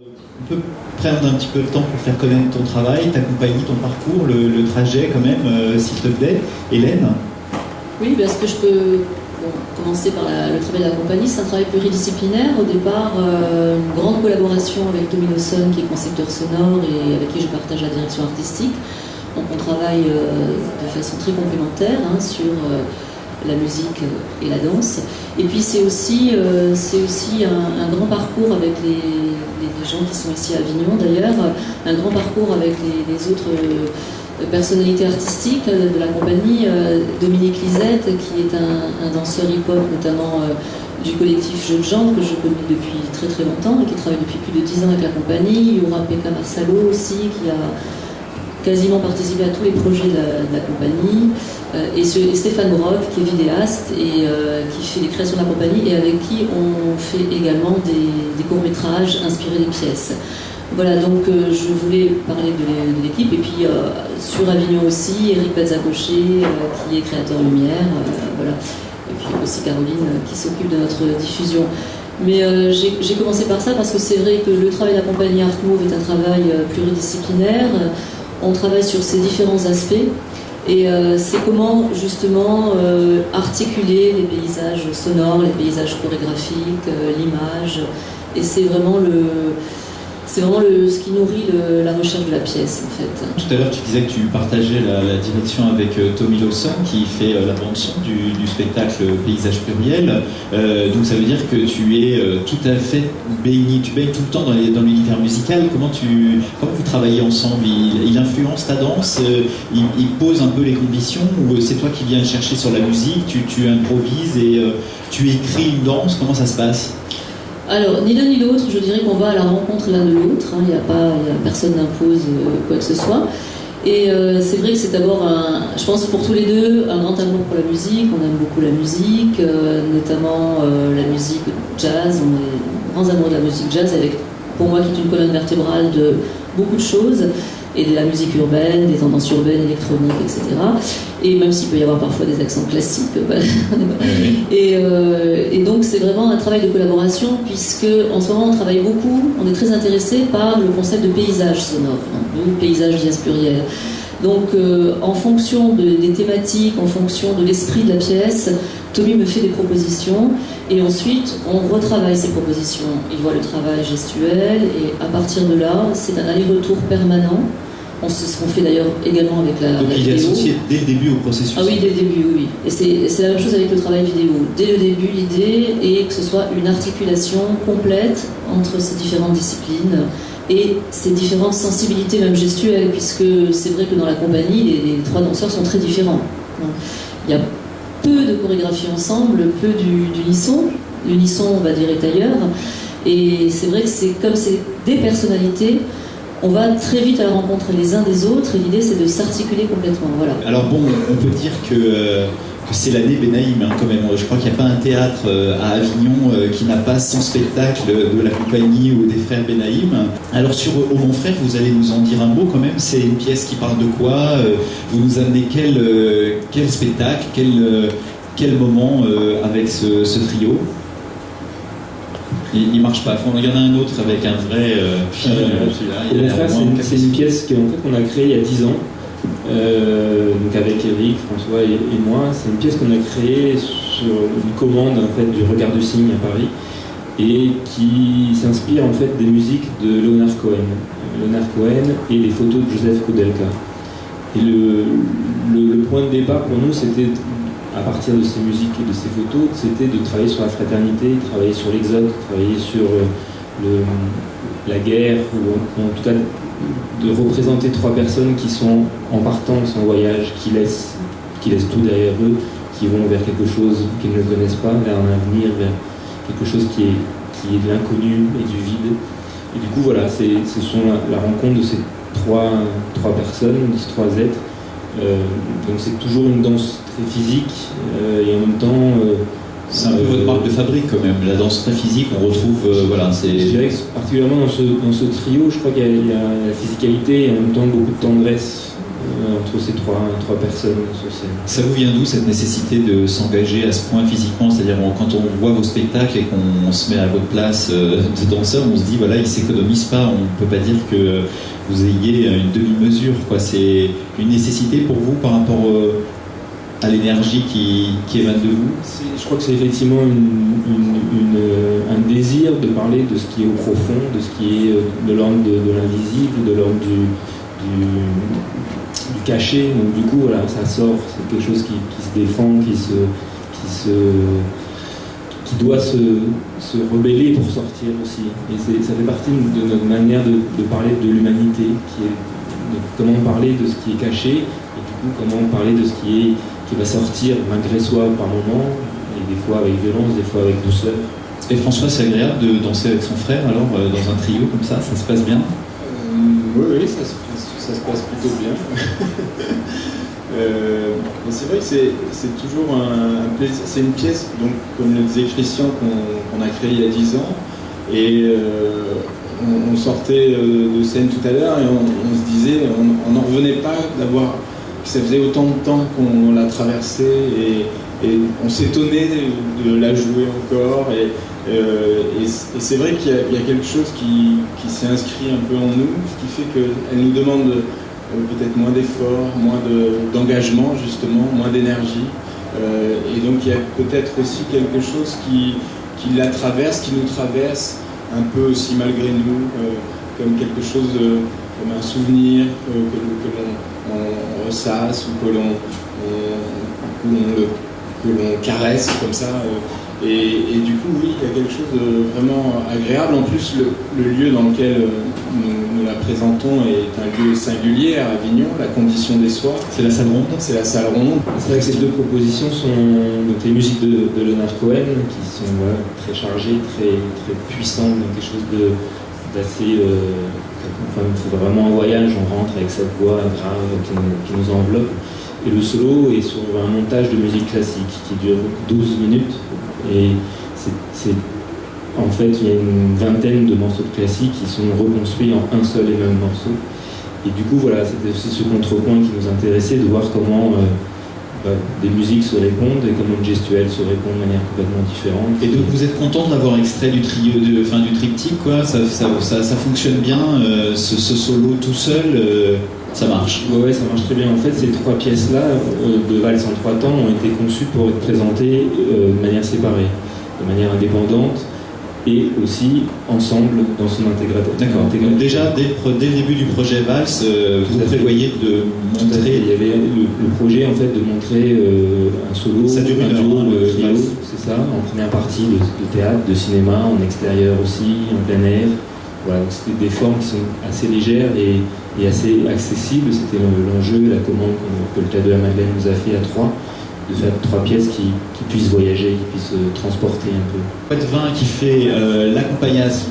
On peut prendre un petit peu de temps pour faire connaître ton travail, ta compagnie, ton parcours, le trajet quand même, s'il te plaît. Hélène? Oui, est-ce que je peux commencer par le travail de la compagnie? C'est un travail pluridisciplinaire. Au départ, une grande collaboration avec Domino Son, qui est concepteur sonore et avec qui je partage la direction artistique. Donc on travaille de façon très complémentaire sur la musique et la danse. Et puis c'est aussi un grand parcours avec les gens qui sont ici à Avignon d'ailleurs, un grand parcours avec les autres personnalités artistiques de la compagnie. Dominique Lisette, qui est un danseur hip-hop notamment du collectif Jeux de Gens, que je connais depuis très très longtemps et qui travaille depuis plus de 10 ans avec la compagnie. Il y aura Pekka Marsalo aussi, qui a quasiment participé à tous les projets de la compagnie, et Stéphane Brock, qui est vidéaste et qui fait des créations de la compagnie et avec qui on fait également des courts-métrages inspirés des pièces. Voilà, donc je voulais parler de l'équipe, et puis sur Avignon aussi, Eric Pazzacochet, qui est créateur lumière, voilà, et puis aussi Caroline, qui s'occupe de notre diffusion. Mais j'ai commencé par ça parce que c'est vrai que le travail de la compagnie Art Move est un travail pluridisciplinaire. On travaille sur ces différents aspects, et c'est comment justement articuler les paysages sonores, les paysages chorégraphiques, l'image, et c'est vraiment ce qui nourrit la recherche de la pièce en fait. Tout à l'heure tu disais que tu partageais la direction avec Tommy Lawson, qui fait la bande-son du spectacle Paysage Pluriel. Donc ça veut dire que tu es tout à fait baigné, tu baignes tout le temps dans l'univers musical. Comment vous travaillez ensemble? Il influence ta danse, il pose un peu les conditions, ou c'est toi qui viens le chercher sur la musique, tu improvises et tu écris une danse? Comment ça se passe? Alors, ni l'un ni l'autre, je dirais qu'on va à la rencontre l'un de l'autre, personne n'impose quoi que ce soit. Et c'est vrai que c'est d'abord, je pense pour tous les deux, un grand amour pour la musique. On aime beaucoup la musique, notamment la musique jazz. On est grands amoureux de la musique jazz, avec, pour moi, qui est une colonne vertébrale de beaucoup de choses, et de la musique urbaine, des tendances urbaines, électroniques, etc. Et même s'il peut y avoir parfois des accents classiques. Et donc c'est vraiment un travail de collaboration, puisque en ce moment on travaille beaucoup, on est très intéressé par le concept de paysage sonore, donc paysage dièse pluriel. Donc en fonction des thématiques, en fonction de l'esprit de la pièce, Tommy me fait des propositions, et ensuite on retravaille ces propositions. Il voit le travail gestuel, et à partir de là, c'est un aller-retour permanent. C'est ce qu'on fait d'ailleurs également avec la vidéo. Donc il est associé dès le début au processus. Ah oui, dès le début, oui. Et c'est la même chose avec le travail vidéo. Dès le début, l'idée est que ce soit une articulation complète entre ces différentes disciplines et ces différentes sensibilités, même gestuelles, puisque c'est vrai que dans la compagnie, les trois danseurs sont très différents. Donc, il y a peu de chorégraphie ensemble, peu d'unisson. L'unisson, on va dire, est ailleurs. Et c'est vrai que comme c'est des personnalités, on va très vite à la rencontre les uns des autres, et l'idée c'est de s'articuler complètement. Voilà. Alors bon, on peut dire que c'est l'année Benaïm quand même. Je crois qu'il n'y a pas un théâtre à Avignon qui n'a pas son spectacle de la compagnie ou des frères Benaïm. Alors sur Au Mon Frère, vous allez nous en dire un mot quand même. C'est une pièce qui parle de quoi? Vous nous amenez quel spectacle, quel moment avec ce trio? Il marche pas. Il y en a un autre avec un vrai fil. Celui-là, c'est une pièce qu'on a créée il y a 10 ans. Donc avec Eric, François et moi. C'est une pièce qu'on a créée sur une commande en fait, du Regard du Cygne à Paris et qui s'inspire en fait des musiques de Leonard Cohen et des photos de Joseph Koudelka. Et le point de départ pour nous, c'était, à partir de ces musiques et de ces photos, c'était de travailler sur la fraternité, travailler sur l'exode, travailler sur la guerre, ou en tout cas de représenter 3 personnes qui sont en partance, en voyage, qui laissent tout derrière eux, qui vont vers quelque chose qu'ils ne connaissent pas, vers un avenir, vers quelque chose qui est de l'inconnu et du vide. Et du coup, voilà, ce sont la rencontre de ces trois personnes, de ces 3 êtres. Donc c'est toujours une danse très physique et en même temps... c'est un peu votre marque de fabrique quand même, la danse très physique, on retrouve... voilà, c'est... Je dirais que particulièrement dans ce trio, je crois qu'il y a la physicalité et en même temps beaucoup de tendresse entre ces trois personnes sur scène. Ça vous vient d'où cette nécessité de s'engager à ce point physiquement? C'est-à-dire quand on voit vos spectacles et qu'on se met à votre place de danseur, on se dit voilà, ils s'économisent pas, on ne peut pas dire que vous ayez une demi-mesure, quoi. C'est une nécessité pour vous par rapport à l'énergie qui émane de vous? Je crois que c'est effectivement un désir de parler de ce qui est au profond, de ce qui est de l'ordre de l'invisible, de l'ordre du caché. Donc du coup, voilà, ça sort, c'est quelque chose qui se défend, qui doit se rebeller pour sortir aussi. Et ça fait partie de notre manière de parler de l'humanité, qui est de comment parler de ce qui est caché, et du coup comment parler de ce qui va sortir malgré soi par moments, et des fois avec violence, des fois avec douceur. Et François, c'est agréable de danser avec son frère, alors, dans un trio comme ça se passe bien? Oui, ça se passe plutôt bien. Mais c'est vrai que c'est toujours un plaisir. C'est une pièce, donc, comme le disait Christian, qu'on a créée il y a 10 ans. Et on sortait de scène tout à l'heure et on se disait, on n'en revenait pas d'avoir... Ça faisait autant de temps qu'on l'a traversée et on s'étonnait de la jouer encore. Et c'est vrai qu'il y a quelque chose qui s'est inscrit un peu en nous, ce qui fait qu'elle nous demande peut-être moins d'efforts, moins d'engagement justement, moins d'énergie. Et donc il y a peut-être aussi quelque chose qui la traverse, qui nous traverse un peu aussi malgré nous, comme quelque chose, comme un souvenir que l'on ressasse ou que l'on caresse comme ça. Et du coup, oui, il y a quelque chose de vraiment agréable. En plus, le lieu dans lequel nous la présentons est un lieu singulier à Avignon, la Condition des Soirs. C'est la salle ronde. C'est la salle ronde. C'est vrai que ces 2 propositions sont donc les musiques de Leonard Cohen, qui sont très chargées, très, très puissantes, donc quelque chose d'assez... enfin, il faut vraiment un voyage, on rentre avec cette voix grave qui nous enveloppe. Et le solo est sur un montage de musique classique qui dure 12 minutes. Et en fait, il y a une vingtaine de morceaux de classiques qui sont reconstruits en un seul et même morceau. Et du coup, voilà, c'était aussi ce contrepoint qui nous intéressait, de voir comment des musiques se répondent et comment une gestuelle se répond de manière complètement différente. Et donc vous êtes content de l'avoir extrait du trio, du triptyque, quoi. Ça fonctionne bien, ce solo tout seul. Ça marche. Ouais, ça marche très bien. En fait, ces 3 pièces-là, de Valse en 3 temps, ont été conçues pour être présentées de manière séparée, de manière indépendante, et aussi ensemble dans son intégrateur. D'accord. Donc déjà, dès le début du projet Valse, vous prévoyez de montrer... Il y avait le projet, en fait, de montrer un solo, ça dure un duo, trio, c'est ça, en première partie de théâtre, de cinéma, en extérieur aussi, en plein air. Voilà, c'était des formes qui sont assez légères et assez accessibles. C'était l'enjeu, la commande que le Théâtre de la Madeleine nous a fait à 3, de faire 3 pièces qui puissent voyager, qui puissent transporter un peu. Poitvin qui fait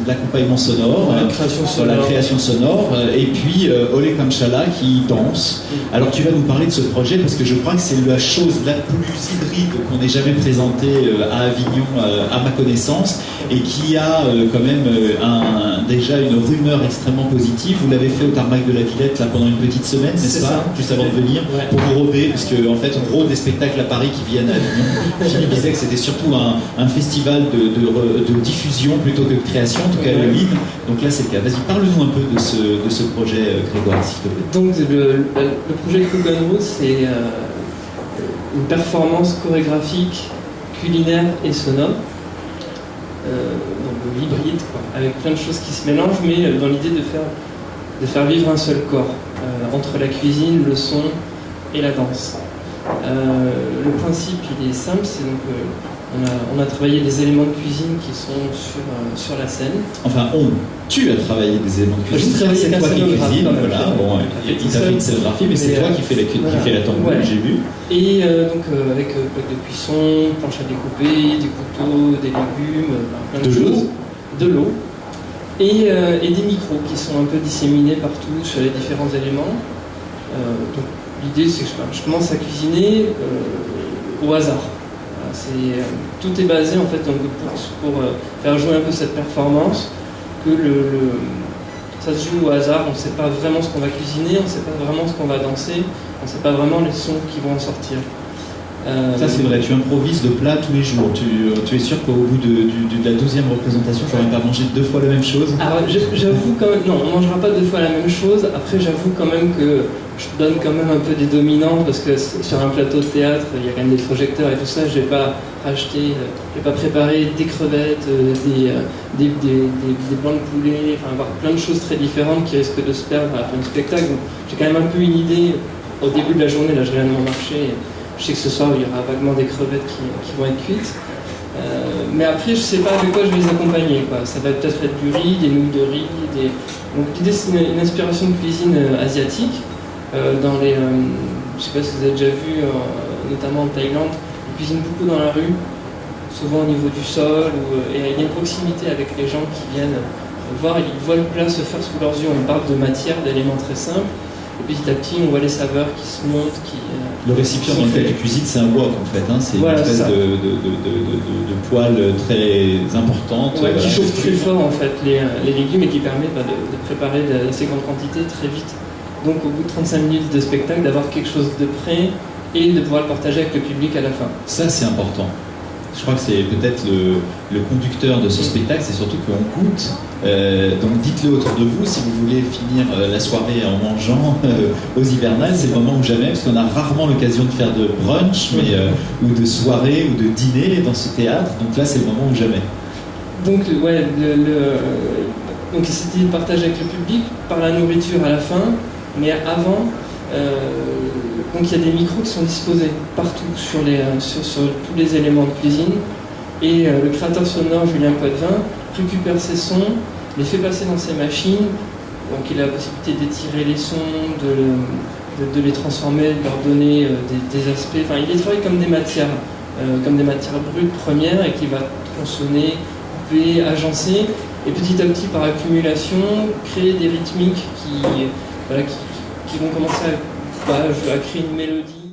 l'accompagnement sonore, la création sonore, et puis Olé Kamchala qui danse. Alors tu vas nous parler de ce projet parce que je crois que c'est la chose la plus hybride qu'on ait jamais présentée à Avignon, à ma connaissance, et qui a quand même déjà une rumeur extrêmement positive. Vous l'avez fait au Tarmac de la Villette là, pendant une petite semaine, n'est-ce pas? Juste avant de venir, pour vous rôder, parce qu'en fait on rôde des spectacles à Paris qui viennent à Avignon. Philippe disait que c'était surtout un festival de diffusion plutôt que de création, en tout cas le lead. Donc là, c'est le cas. Vas-y, parle-nous un peu de ce projet, Grégoire, s'il te plaît. Donc le projet Cook on Route, c'est une performance chorégraphique, culinaire et sonore. Donc hybride, quoi, avec plein de choses qui se mélangent, mais dans l'idée de faire vivre un seul corps, entre la cuisine, le son et la danse. Le principe, il est simple, c'est donc on a travaillé des éléments de cuisine qui sont sur la scène. Enfin, tu as travaillé des éléments de cuisine. C'est toi qui cuisine, voilà. Bon, il t'a fait une scénographie, mais c'est toi qui fais la tambour, ouais. J'ai vu. Et donc avec plaque de cuisson, planche à découper, des couteaux, des légumes, plein de choses. De l'eau. Et des micros qui sont un peu disséminés partout sur les différents éléments. Donc l'idée, c'est que je commence à cuisiner au hasard. Tout est basé en fait donc, pour faire jouer un peu cette performance, que ça se joue au hasard, on ne sait pas vraiment ce qu'on va cuisiner, on ne sait pas vraiment ce qu'on va danser, on ne sait pas vraiment les sons qui vont en sortir. Ça c'est vrai, tu improvises de plat tous les jours. Tu es sûr qu'au bout de la 12e représentation, tu n'aurais pas mangé 2 fois la même chose? Alors j'avoue quand même, non, on ne mangera pas 2 fois la même chose. Après j'avoue quand même que je donne quand même un peu des dominants, parce que sur un plateau de théâtre, il y a quand même des projecteurs et tout ça, je n'ai pas racheté, je n'ai pas préparé des crevettes, des blancs de poulet, enfin avoir plein de choses très différentes qui risquent de se perdre à la fin du spectacle. Donc j'ai quand même un peu une idée au début de la journée, là je viens de mon marché. Je sais que ce soir, il y aura vaguement des crevettes qui vont être cuites. Mais après, je ne sais pas avec quoi je vais les accompagner, quoi. Ça va peut-être être du riz, des nouilles de riz. Donc l'idée, c'est une inspiration de cuisine asiatique. Je ne sais pas si vous avez déjà vu, notamment en Thaïlande, ils cuisinent beaucoup dans la rue, souvent au niveau du sol. Et il y a une proximité avec les gens qui viennent voir. Ils voient le plat se faire sous leurs yeux. On parle de matière, d'éléments très simples. Et petit à petit, on voit les saveurs qui se montent. Le récipient dans lequel tu cuisines, c'est un wok en fait. Hein. C'est une espèce de poêle très importante. Ouais, qui chauffe très fort en fait les légumes et qui permet de préparer d'assez grandes quantités très vite. Donc au bout de 35 minutes de spectacle, d'avoir quelque chose de prêt et de pouvoir le partager avec le public à la fin. Ça, c'est important. Je crois que c'est peut-être le conducteur de ce spectacle, c'est surtout qu'on goûte. Donc dites-le autour de vous, si vous voulez finir la soirée en mangeant aux hivernales, c'est le moment ou jamais, parce qu'on a rarement l'occasion de faire de brunch, ou de soirée, ou de dîner dans ce théâtre, donc là c'est le moment ou jamais. Donc ouais, donc c'était de partager avec le public, par la nourriture à la fin, mais avant, donc il y a des micros qui sont disposés partout sur tous les éléments de cuisine, et le créateur sonore Julien Poitvin récupère ces sons, les fait passer dans ses machines, donc il a la possibilité d'étirer les sons, de les transformer, de leur donner des aspects, enfin il les travaille comme des matières brutes premières, et qui va tronçonner, couper, agencer, et petit à petit par accumulation créer des rythmiques qui vont commencer à créer une mélodie.